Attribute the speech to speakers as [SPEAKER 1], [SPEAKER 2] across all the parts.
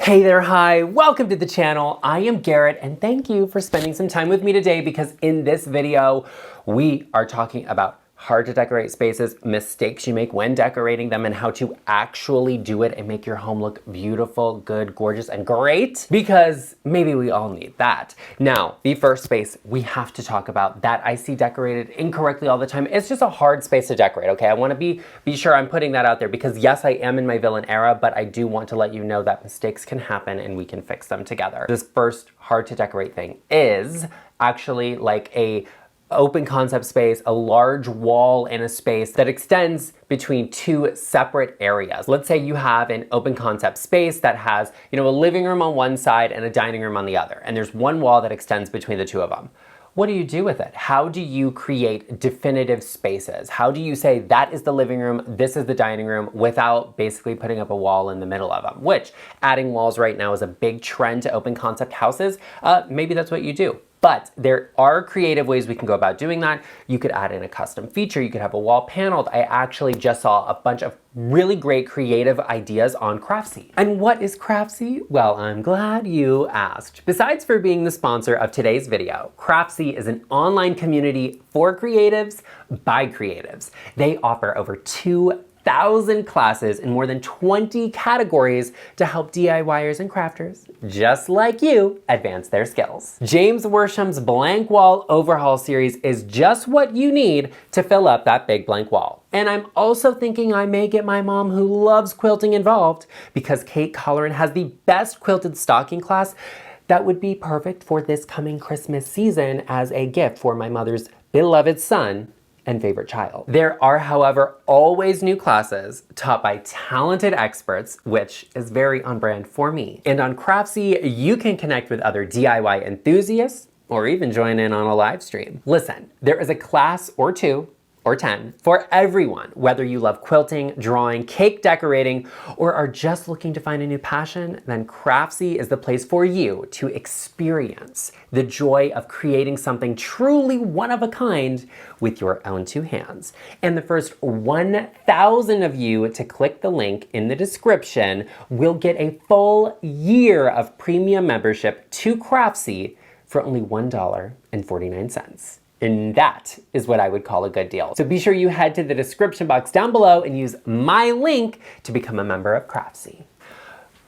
[SPEAKER 1] Hey there, hi, welcome to the channel. I am Garrett and thank you for spending some time with me today because in this video, we are talking about hard to decorate spaces, mistakes you make when decorating them, and how to actually do it and make your home look beautiful, good, gorgeous, and great, because maybe we all need that. Now, the first space we have to talk about that I see decorated incorrectly all the time, it's just a hard space to decorate, okay? I wanna be sure I'm putting that out there because yes, I am in my villain era, but I do want to let you know that mistakes can happen and we can fix them together. This first hard to decorate thing is actually like a open concept space, a large wall in a space that extends between two separate areas. Let's say you have an open concept space that has, a living room on one side and a dining room on the other, and there's one wall that extends between the two of them. What do you do with it? How do you create definitive spaces? How do you say that is the living room, this is the dining room, without basically putting up a wall in the middle of them? Which, adding walls right now is a big trend to open concept houses. Maybe that's what you do. But there are creative ways we can go about doing that. You could add in a custom feature. You could have a wall paneled. I actually just saw a bunch of really great creative ideas on Craftsy. And what is Craftsy? Well, I'm glad you asked. Besides for being the sponsor of today's video, Craftsy is an online community for creatives by creatives. They offer over 2,000 classes in more than 20 categories to help DIYers and crafters, just like you, advance their skills. James Worsham's Blank Wall Overhaul series is just what you need to fill up that big blank wall. And I'm also thinking I may get my mom, who loves quilting, involved because Kate Colleran has the best quilted stocking class that would be perfect for this coming Christmas season as a gift for my mother's beloved son and favorite child. There are, however, always new classes taught by talented experts, which is very on brand for me. And on Craftsy, you can connect with other DIY enthusiasts or even join in on a live stream. Listen, there is a class or two or 10 for everyone, whether you love quilting, drawing, cake decorating, or are just looking to find a new passion, then Craftsy is the place for you to experience the joy of creating something truly one of a kind with your own two hands. And the first 1,000 of you to click the link in the description will get a full year of premium membership to Craftsy for only $1.49. And that is what I would call a good deal. So be sure you head to the description box down below and use my link to become a member of Craftsy.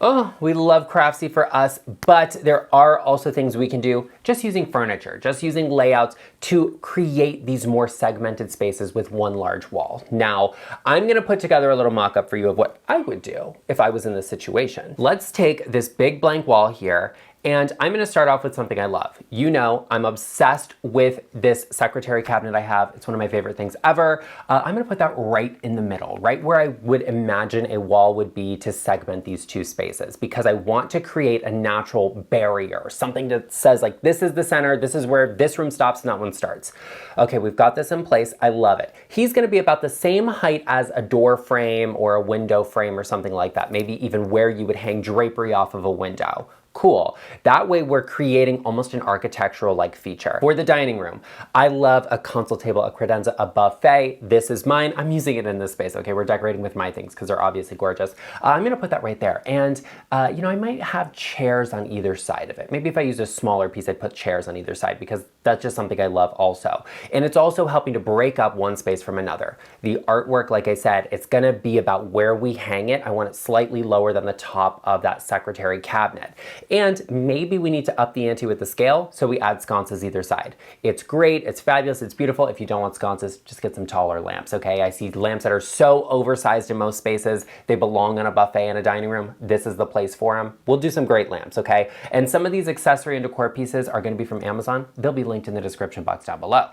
[SPEAKER 1] Oh, we love Craftsy for us, but there are also things we can do just using furniture, just using layouts to create these more segmented spaces with one large wall. Now, I'm gonna put together a little mock-up for you of what I would do if I was in this situation. Let's take this big blank wall here, and I'm gonna start off with something I love. You know, I'm obsessed with this secretary cabinet I have. It's one of my favorite things ever. I'm gonna put that right in the middle, right where I would imagine a wall would be to segment these two spaces, because I want to create a natural barrier, something that says like, this is the center, this is where this room stops and that one starts. Okay, we've got this in place, I love it. He's gonna be about the same height as a door frame or a window frame or something like that, maybe even where you would hang drapery off of a window. Cool. That way we're creating almost an architectural-like feature. For the dining room, I love a console table, a credenza, a buffet. This is mine. I'm using it in this space, okay? We're decorating with my things because they're obviously gorgeous. I'm gonna put that right there. And, I might have chairs on either side of it. Maybe if I use a smaller piece, I'd put chairs on either side because that's just something I love also. And it's also helping to break up one space from another. The artwork, like I said, it's gonna be about where we hang it. I want it slightly lower than the top of that secretary cabinet. And maybe we need to up the ante with the scale, so we add sconces either side. It's great, it's fabulous, it's beautiful. If you don't want sconces, just get some taller lamps, okay? I see lamps that are so oversized in most spaces, they belong on a buffet in a dining room. This is the place for them. We'll do some great lamps, okay? And some of these accessory and decor pieces are gonna be from Amazon. They'll be linked in the description box down below.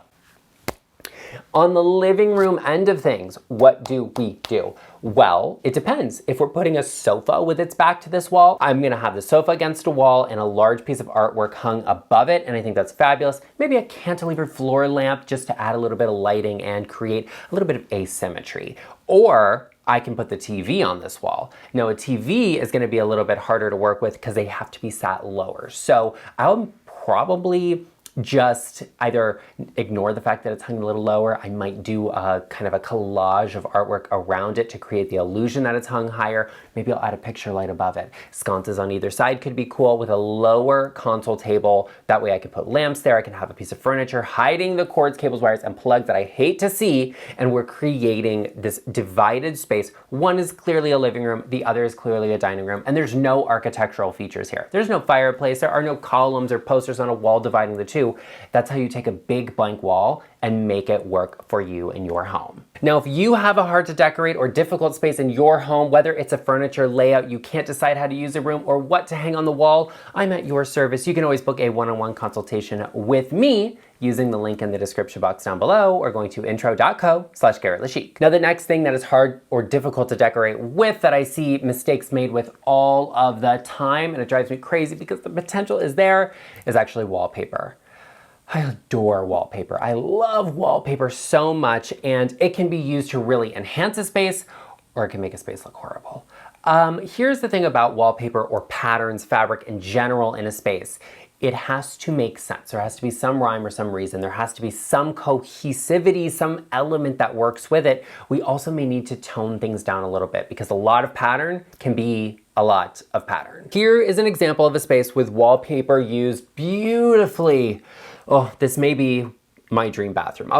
[SPEAKER 1] On the living room end of things, what do we do? Well, it depends. If we're putting a sofa with its back to this wall, I'm gonna have the sofa against a wall and a large piece of artwork hung above it, and I think that's fabulous. Maybe a cantilever floor lamp just to add a little bit of lighting and create a little bit of asymmetry. Or I can put the TV on this wall. Now a TV is gonna be a little bit harder to work with because they have to be sat lower. So I'll probably just either ignore the fact that it's hung a little lower. I might do a kind of a collage of artwork around it to create the illusion that it's hung higher. Maybe I'll add a picture light above it. Sconces on either side could be cool with a lower console table. That way I can put lamps there. I can have a piece of furniture hiding the cords, cables, wires, and plugs that I hate to see. And we're creating this divided space. One is clearly a living room. The other is clearly a dining room. And there's no architectural features here. There's no fireplace. There are no columns or posters on a wall dividing the two. That's how you take a big blank wall and make it work for you in your home. Now, if you have a hard to decorate or difficult space in your home, whether it's a furniture layout, you can't decide how to use a room, or what to hang on the wall, I'm at your service. You can always book a one-on-one consultation with me using the link in the description box down below, or going to intro.co/GarrettLeChic. Now, the next thing that is hard or difficult to decorate with that I see mistakes made with all of the time, and it drives me crazy because the potential is there, is actually wallpaper. I adore wallpaper. I love wallpaper so much, and it can be used to really enhance a space, or it can make a space look horrible. Here's the thing about wallpaper or patterns, fabric in general in a space. It has to make sense. There has to be some rhyme or some reason. There has to be some cohesivity, some element that works with it. We also may need to tone things down a little bit because a lot of pattern can be a lot of pattern. Here is an example of a space with wallpaper used beautifully. Oh, this may be my dream bathroom.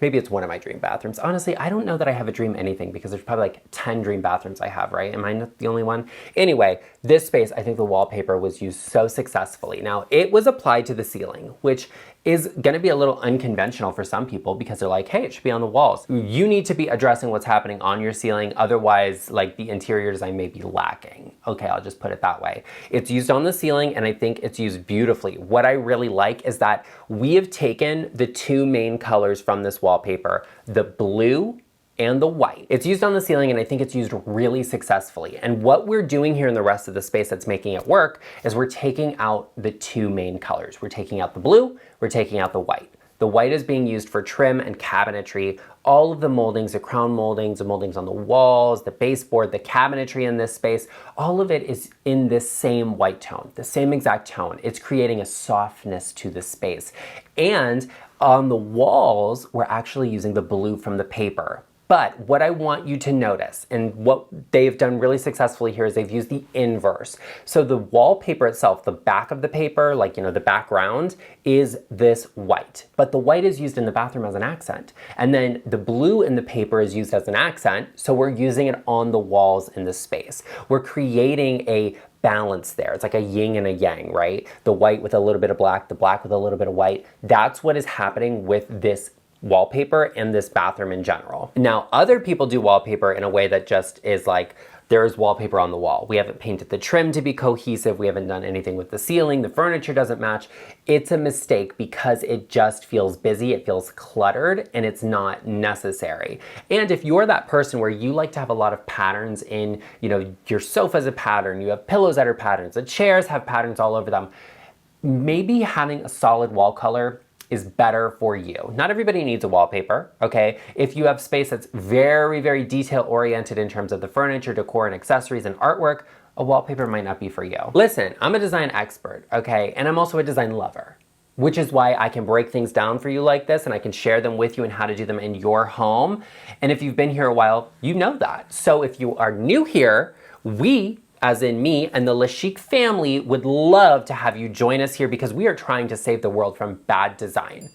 [SPEAKER 1] Maybe it's one of my dream bathrooms. Honestly, I don't know that I have a dream anything because there's probably like 10 dream bathrooms I have, right? Am I not the only one? Anyway, this space, I think the wallpaper was used so successfully. Now, it was applied to the ceiling, which is gonna be a little unconventional for some people because they're like, hey, it should be on the walls. You need to be addressing what's happening on your ceiling. Otherwise, like, the interior design may be lacking. Okay, I'll just put it that way. It's used on the ceiling, and I think it's used beautifully. What I really like is that we have taken the two main colors from this wallpaper, the blue and the white. It's used on the ceiling, and I think it's used really successfully. And what we're doing here in the rest of the space that's making it work is we're taking out the two main colors. We're taking out the blue, we're taking out the white. The white is being used for trim and cabinetry. All of the moldings, the crown moldings, the moldings on the walls, the baseboard, the cabinetry in this space, all of it is in this same white tone, the same exact tone. It's creating a softness to the space. And on the walls, we're actually using the blue from the paper. But what I want you to notice, and what they've done really successfully here, is they've used the inverse. So the wallpaper itself, the back of the paper, like, the background, is this white. But the white is used in the bathroom as an accent. And then the blue in the paper is used as an accent, so we're using it on the walls in the space. We're creating a balance there. It's like a yin and a yang, right? The white with a little bit of black, the black with a little bit of white. That's what is happening with this wallpaper and this bathroom in general. Now, other people do wallpaper in a way that just is like, there's wallpaper on the wall. We haven't painted the trim to be cohesive. We haven't done anything with the ceiling. The furniture doesn't match. It's a mistake because it just feels busy. It feels cluttered, and it's not necessary. And if you're that person where you like to have a lot of patterns in, your sofa's a pattern, you have pillows that are patterns, the chairs have patterns all over them, maybe having a solid wall color is better for you. Not everybody needs a wallpaper, okay? If you have space that's very, very detail oriented in terms of the furniture, decor, and accessories and artwork, a wallpaper might not be for you. Listen, I'm a design expert, okay? And I'm also a design lover, which is why I can break things down for you like this, and I can share them with you and how to do them in your home. And if you've been here a while, you know that. So if you are new here, we, as in me and the LeChic family, would love to have you join us here because we are trying to save the world from bad design.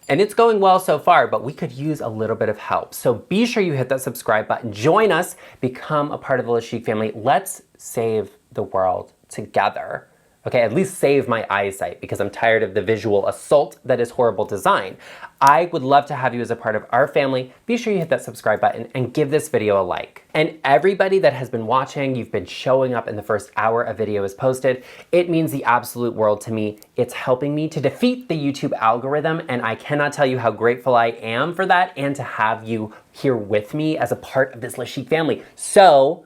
[SPEAKER 1] And it's going well so far, but we could use a little bit of help. So be sure you hit that subscribe button, join us, become a part of the LeChic family. Let's save the world together. Okay, at least save my eyesight because I'm tired of the visual assault that is horrible design. I would love to have you as a part of our family. Be sure you hit that subscribe button and give this video a like. And everybody that has been watching, you've been showing up in the first hour a video is posted. It means the absolute world to me. It's helping me to defeat the YouTube algorithm, and I cannot tell you how grateful I am for that and to have you here with me as a part of this LeChic family. So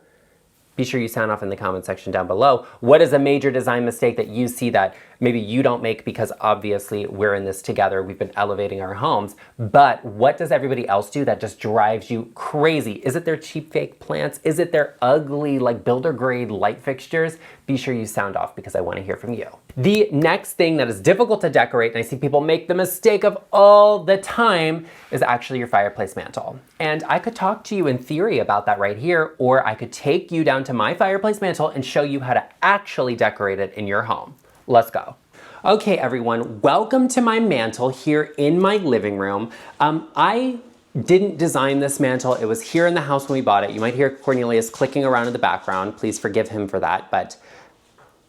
[SPEAKER 1] Be sure you sound off in the comment section down below. What is a major design mistake that you see that maybe you don't make, because obviously we're in this together, we've been elevating our homes, but what does everybody else do that just drives you crazy? Is it their cheap fake plants? Is it their ugly like builder grade light fixtures? Be sure you sound off because I want to hear from you. The next thing that is difficult to decorate, and I see people make the mistake of all the time, is actually your fireplace mantle. And I could talk to you in theory about that right here, or I could take you down to my fireplace mantle and show you how to actually decorate it in your home. Let's go. Okay, everyone, welcome to my mantle here in my living room. I didn't design this mantle. It was here in the house when we bought it. You might hear Cornelius clicking around in the background. Please forgive him for that, but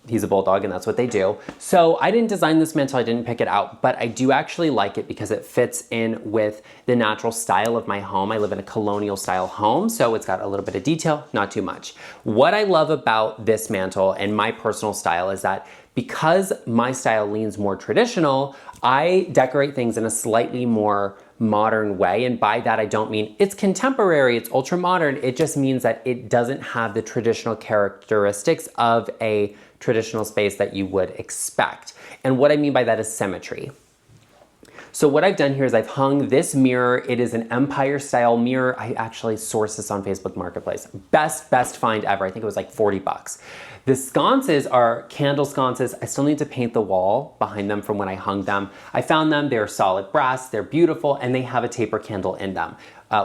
[SPEAKER 1] he's a bulldog and that's what they do. So I didn't design this mantle, I didn't pick it out, but I do actually like it because it fits in with the natural style of my home. I live in a colonial style home, so it's got a little bit of detail, not too much. What I love about this mantle and my personal style is that because my style leans more traditional, I decorate things in a slightly more modern way. And by that, I don't mean it's contemporary, it's ultra modern. It just means that it doesn't have the traditional characteristics of a traditional space that you would expect. And what I mean by that is symmetry. So what I've done here is I've hung this mirror. It is an Empire style mirror. I actually sourced this on Facebook Marketplace. Best find ever. I think it was like 40 bucks. The sconces are candle sconces. I still need to paint the wall behind them from when I hung them. I found them, they're solid brass, they're beautiful, and they have a taper candle in them.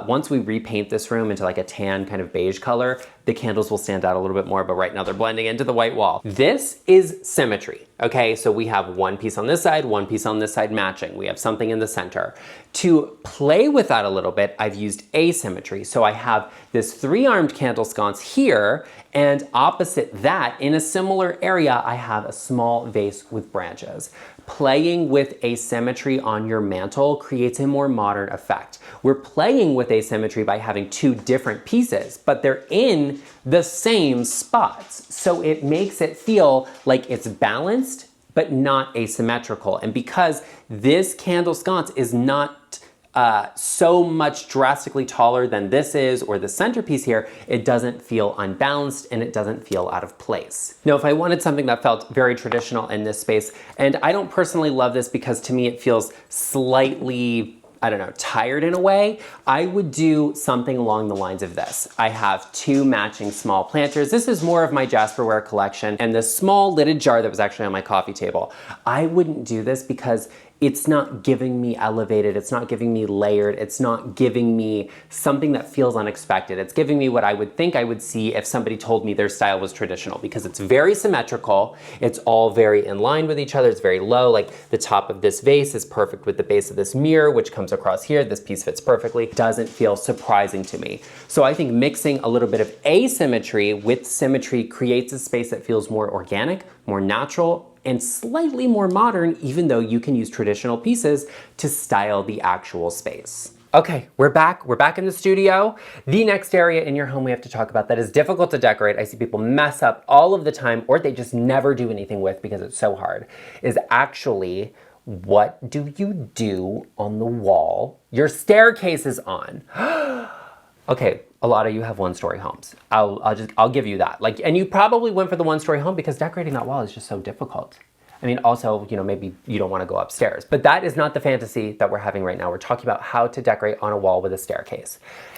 [SPEAKER 1] Once we repaint this room into like a tan kind of beige color, the candles will stand out a little bit more, but right now they're blending into the white wall. This is symmetry, okay? So we have one piece on this side, one piece on this side matching. We have something in the center. To play with that a little bit, I've used asymmetry. So I have this 3-armed candle sconce here, and opposite that, in a similar area, I have a small vase with branches. Playing with asymmetry on your mantle creates a more modern effect. We're playing with asymmetry by having 2 different pieces, but they're in the same spots. So it makes it feel like it's balanced, but not asymmetrical. And because this candle sconce is not so much drastically taller than this is, or the centerpiece here, it doesn't feel unbalanced and it doesn't feel out of place. Now, if I wanted something that felt very traditional in this space, and I don't personally love this because to me it feels slightly, I don't know, tired in a way, I would do something along the lines of this. I have 2 matching small planters. This is more of my Jasperware collection, and this small lidded jar that was actually on my coffee table. I wouldn't do this because it's not giving me elevated, it's not giving me layered, it's not giving me something that feels unexpected. It's giving me what I would think I would see if somebody told me their style was traditional, because it's very symmetrical, it's all very in line with each other, it's very low, like the top of this vase is perfect with the base of this mirror, which comes across here, this piece fits perfectly, doesn't feel surprising to me. So I think mixing a little bit of asymmetry with symmetry creates a space that feels more organic, more natural, and slightly more modern, even though you can use traditional pieces to style the actual space. Okay, we're back in the studio. The next area in your home we have to talk about that is difficult to decorate, I see people mess up all of the time, or they just never do anything with because it's so hard, is actually, what do you do on the wall your staircase is on? Okay, a lot of you have 1-story homes. I'll give you that. Like, and you probably went for the 1-story home because decorating that wall is just so difficult. I mean, also, you know, maybe you don't want to go upstairs, but that is not the fantasy that we're having right now. We're talking about how to decorate on a wall with a staircase.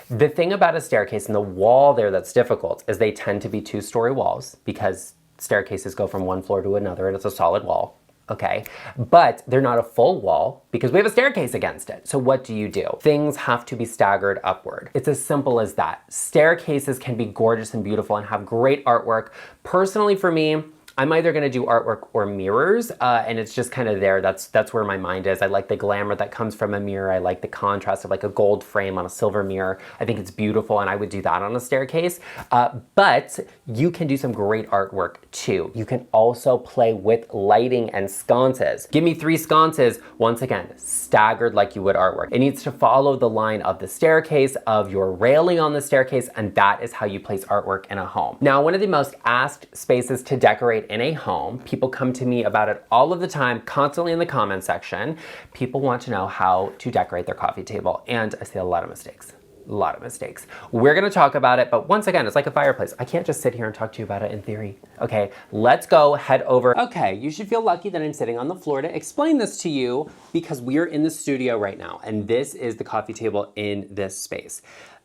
[SPEAKER 1] The thing about a staircase and the wall there that's difficult is they tend to be 2-story walls because staircases go from one floor to another and it's a solid wall. Okay, but they're not a full wall because we have a staircase against it. So what do? Things have to be staggered upward. It's as simple as that. Staircases can be gorgeous and beautiful and have great artwork. Personally for me, I'm either gonna do artwork or mirrors, and it's just kind of there. That's where my mind is. I like the glamour that comes from a mirror. I like the contrast of like a gold frame on a silver mirror. I think it's beautiful, and I would do that on a staircase. But you can do some great artwork too. You can also play with lighting and sconces. Give me 3 sconces, once again, staggered like you would artwork. It needs to follow the line of the staircase, of your railing on the staircase, and that is how you place artwork in a home. Now, one of the most asked spaces to decorate in a home, people come to me about it all of the time, constantly in the comment section. People want to know how to decorate their coffee table, and I see a lot of mistakes. A lot of mistakes. We're gonna talk about it, but once again, it's like a fireplace. I can't just sit here and talk to you about it in theory. Okay, let's go head over. Okay, you should feel lucky that I'm sitting on the floor to explain this to you because we're in the studio right now, and this is the coffee table in this space.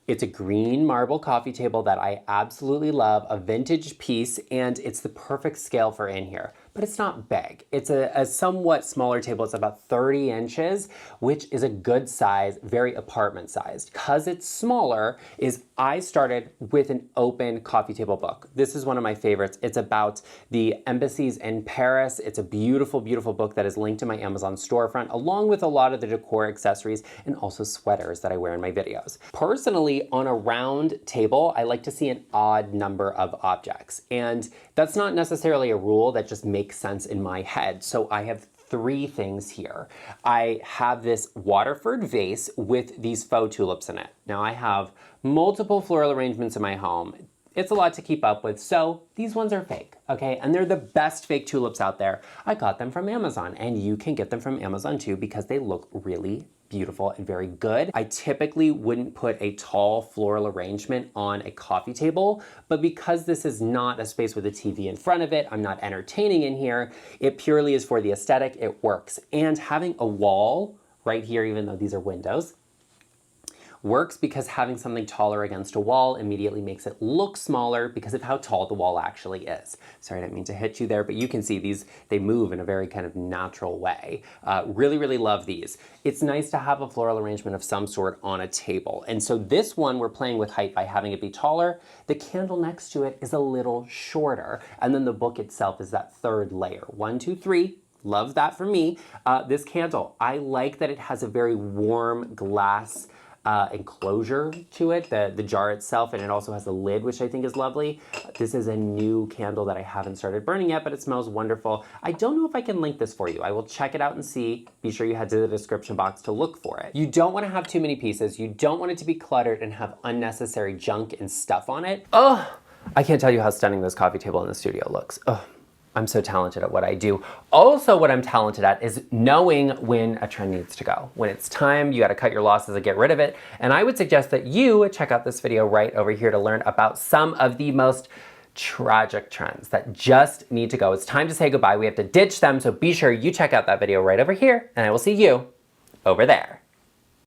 [SPEAKER 1] It's a green marble coffee table that I absolutely love, a vintage piece, and it's the perfect scale for in here. But it's not big. It's a somewhat smaller table. It's about 30 inches, which is a good size, very apartment sized. Because it's smaller, I started with an open coffee table book. This is one of my favorites. It's about the embassies in Paris. It's a beautiful, beautiful book that is linked to my Amazon storefront, along with a lot of the decor accessories and also sweaters that I wear in my videos. Personally, on a round table, I like to see an odd number of objects. And that's not necessarily a rule, that just makes sense in my head. So I have 3 things here. I have this Waterford vase with these faux tulips in it. Now I have multiple floral arrangements in my home. It's a lot to keep up with, so these ones are fake, okay? And they're the best fake tulips out there. I got them from Amazon, and you can get them from Amazon too because they look really beautiful and very good. I typically wouldn't put a tall floral arrangement on a coffee table, but because this is not a space with a TV in front of it, I'm not entertaining in here, it purely is for the aesthetic, it works. And having a wall right here, even though these are windows, works because having something taller against a wall immediately makes it look smaller because of how tall the wall actually is. Sorry, I didn't mean to hit you there, but you can see these, they move in a very kind of natural way. Really, really love these. It's nice to have a floral arrangement of some sort on a table. And so this one, we're playing with height by having it be taller. The candle next to it is a little shorter. And then the book itself is that 3rd layer. 1, 2, 3. Love that for me. This candle, I like that it has a very warm glass enclosure to it, the jar itself, and it also has a lid, which I think is lovely. This is a new candle that I haven't started burning yet, but it smells wonderful. I don't know if I can link this for you. I will check it out and see. Be sure you head to the description box to look for it. You don't want to have too many pieces. You don't want it to be cluttered and have unnecessary junk and stuff on it. Oh, I can't tell you how stunning this coffee table in the studio looks. Oh. I'm so talented at what I do. Also, what I'm talented at is knowing when a trend needs to go. When it's time, you gotta cut your losses and get rid of it. And I would suggest that you check out this video right over here to learn about some of the most tragic trends that just need to go. It's time to say goodbye. We have to ditch them, so be sure you check out that video right over here, and I will see you over there.